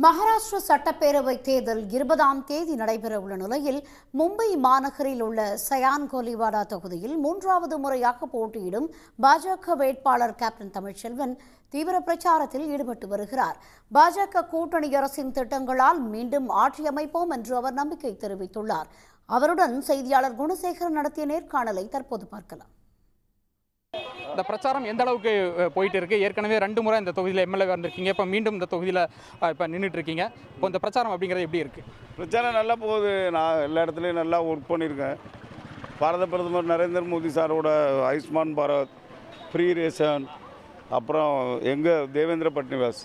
மகாராஷ்டிர சட்டப்பேரவை தேர்தல் 20ஆம் தேதி நடைபெறவுள்ள நிலையில் மும்பை மாநகரில் உள்ள சயான் கோலிவாடா தொகுதியில் 3வது முறையாக போட்டியிடும் பாஜக வேட்பாளர் கேப்டன் தமிழ்ச்செல்வன் தீவிர பிரச்சாரத்தில் ஈடுபட்டு வருகிறார். பாஜக கூட்டணி அரசின் திட்டங்களால் மீண்டும் ஆட்சி அமைப்போம் என்று அவர் நம்பிக்கை தெரிவித்துள்ளார். அவருடன் செய்தியாளர் குணசேகரன் நடத்திய நேர்காணலை தற்போது பார்க்கலாம். இந்த பிரச்சாரம் எந்த அளவுக்கு போயிட்டு இருக்கு? ஏற்கனவே 2 முறை இந்த தொகுதியில் எம்எல்ஏ வந்திருக்கீங்க, இப்போ மீண்டும் இந்த தொகுதியில் இப்போ நின்றுட்டு இருக்கீங்க. இப்போ இந்த பிரச்சாரம் அப்படிங்கிறது எப்படி இருக்கு? பிரச்சாரம் நல்லா போகுது. நான் எல்லா இடத்துலையும் நல்லா ஒர்க் பண்ணியிருக்கேன். பாரத பிரதமர் நரேந்திர மோடி சாரோட ஆயுஷ்மான் பாரத், ஃப்ரீ ரேஷன், அப்புறம் எங்கள் தேவேந்திர பட்னிவாஸ்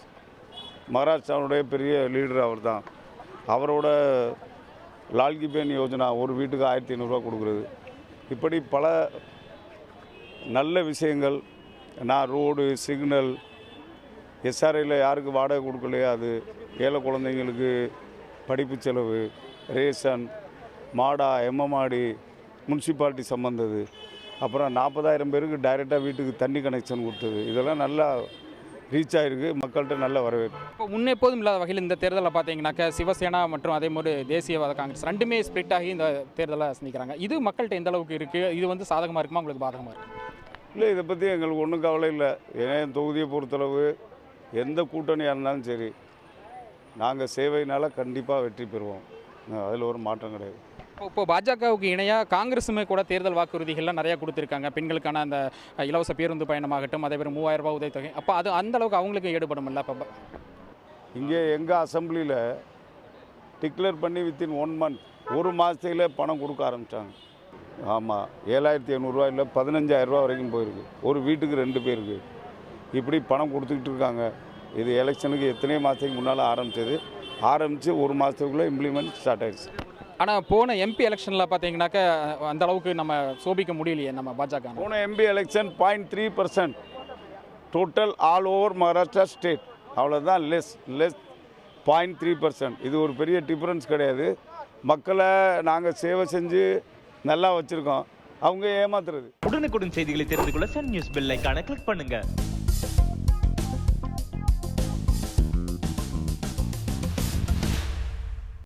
மகாராஷ்டிராவுடைய பெரிய லீடர் அவர் தான். அவரோட லால்கி பென் யோஜனா, ஒரு வீட்டுக்கு 1500 ரூபா கொடுக்குறது, இப்படி பல நல்ல விஷயங்கள். நான் ரோடு, சிக்னல், எஸ்ஆர்ஐயில் யாருக்கு வாடகை கொடுக்கலையோ அது, ஏழை குழந்தைங்களுக்கு படிப்பு செலவு, ரேஷன், மாடா, எம்எம்ஆடி, முனிசிபாலிட்டி சம்மந்தது, அப்புறம் 40,000 பேருக்கு டைரெக்டாக வீட்டுக்கு தண்ணி கனெக்ஷன் கொடுத்தது, இதெல்லாம் நல்லா ரீச் ஆகிருக்கு. மக்கள்கிட்ட நல்ல வரவேற்பு. இப்போ முன்னெப்போதும் இல்லாத வகையில் இந்த தேர்தலில் பார்த்தீங்கன்னாக்கா சிவசேனா மற்றும் அதே மாதிரி தேசியவாத காங்கிரஸ் ரெண்டுமே ஸ்பிளிட் ஆகி இந்த தேர்தலை சந்திக்கிறாங்க. இது மக்கள்கிட்ட எந்த அளவுக்கு இருக்குது? இது வந்து சாதகமாக இருக்குமா, உங்களுக்கு பாதகமாக இருக்குது? இல்லை, இதை பற்றி எங்களுக்கு ஒன்றும் கவலை இல்லை. ஏன்னா தொகுதியை பொறுத்தளவு எந்த கூட்டணியாக இருந்தாலும் சரி, நாங்கள் சேவையினால் கண்டிப்பாக வெற்றி பெறுவோம். அதில் ஒரு மாற்றம் கிடையாது. இப்போ பாஜகவுக்கு இணையாக காங்கிரஸுமே கூட தேர்தல் வாக்குறுதிகள்லாம் நிறையா கொடுத்துருக்காங்க. பெண்களுக்கான அந்த இலவச பேருந்து பயணமாகட்டும், அதே மாதிரி 3000 ரூபாய் உதவித்தொகை, அப்போ அது அந்த அளவுக்கு அவங்களுக்கு ஈடுபடும் இல்லை? இப்போ இங்கே எங்கள் அசம்பிளியில் டிக்ளேர் பண்ணி வித்தின் 1 மந்த், ஒரு மாதத்தில் பணம் கொடுக்க ஆரம்பித்தாங்க. ஆமாம், 7,500 இல்லை 15,000 ரூபா வரைக்கும் போயிருக்கு. ஒரு வீட்டுக்கு 2 பேருக்கு இப்படி பணம் கொடுத்துக்கிட்டு இருக்காங்க. இது எலெக்ஷனுக்கு எத்தனை மாதத்துக்கு முன்னால் ஆரம்பித்து ஒரு மாதத்துக்குள்ளே இம்ப்ளிமெண்ட் ஸ்டார்ட் ஆயிடுச்சு. ஆனால் போன எம்பி எலெக்ஷனில் பார்த்தீங்கன்னாக்கா அந்த அளவுக்கு நம்ம சோபிக்க முடியலையே நம்ம பாஜக. போன MP election 0.3% total all over Maharashtra state, அவ்வளோதான். லெஸ் 0.3%. இது ஒரு பெரிய டிஃப்ரென்ஸ் கிடையாது. மக்களை நாங்கள் சேவை செஞ்சு நல்லா வச்சுருக்கோம், அவங்க ஏமாத்துறது. உடனுக்குடன் செய்திகளை தெரிந்து கொள்ள சன் நியூஸ் பெல் ஐகானை கிளிக் பண்ணுங்கள்.